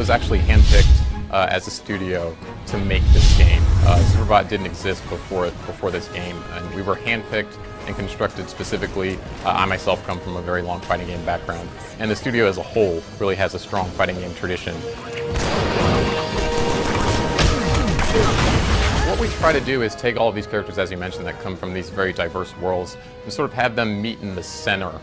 was actually handpicked as a studio to make this game. Superbot didn't exist before this game, and we were handpicked and constructed specifically. I myself come from a very long fighting game background, and the studio as a whole really has a strong fighting game tradition. What we try to do is take all of these characters, as you mentioned, that come from these very diverse worlds, and sort of have them meet in the center.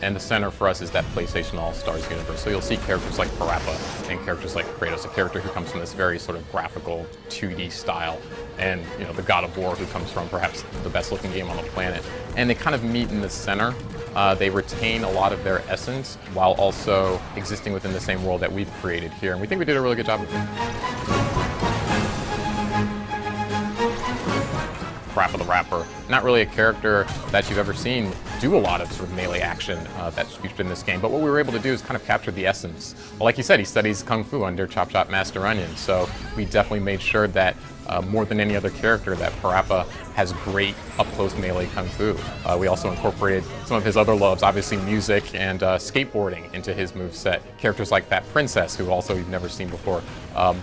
And the center for us is that PlayStation All-Stars universe. So you'll see characters like Parappa and characters like Kratos, a character who comes from this very sort of graphical 2D style, and the God of War, who comes from perhaps the best looking game on the planet. And they kind of meet in the center. They retain a lot of their essence while also existing within the same world that we've created here. And we think we did a really good job of it. Parappa the Rapper, not really a character that you've ever seen do a lot of sort of melee action that's featured in this game, but what we were able to do is kind of capture the essence. Well, like you said, he studies Kung Fu under Chop Chop Master Onion, so we definitely made sure that more than any other character, that Parappa has great up-close melee Kung Fu. We also incorporated some of his other loves, obviously music and skateboarding, into his moveset. Characters like that princess, who also you've never seen before,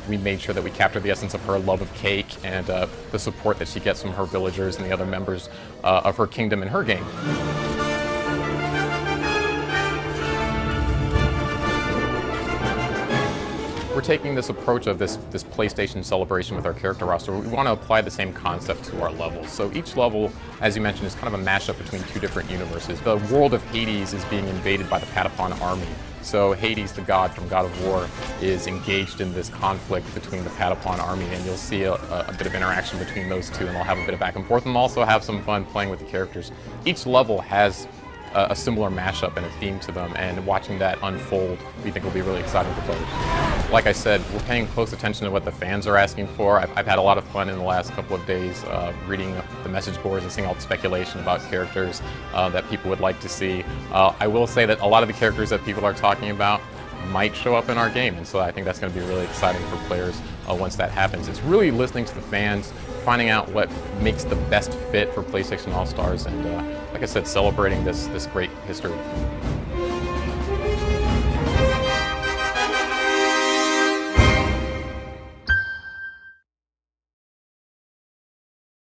we made sure that we captured the essence of her love of cake and the support that she gets from her villagers and the other members of her kingdom in her game. We're taking this approach of this PlayStation celebration with our character roster. We want to apply the same concept to our levels. So each level, as you mentioned, is kind of a mashup between two different universes. The world of Hades is being invaded by the Patapon army. So Hades, the god from God of War, is engaged in this conflict between the Patapon army, and you'll see a bit of interaction between those two, and they'll have a bit of back and forth, and also have some fun playing with the characters. Each level has a similar mashup and a theme to them, and watching that unfold, we think will be really exciting for players. Like I said, we're paying close attention to what the fans are asking for. I've had a lot of fun in the last couple of days reading the message boards and seeing all the speculation about characters that people would like to see. I will say that a lot of the characters that people are talking about might show up in our game, and so I think that's going to be really exciting for players once that happens. It's really listening to the fans, finding out what makes the best fit for PlayStation All-Stars, and like I said, celebrating this great history.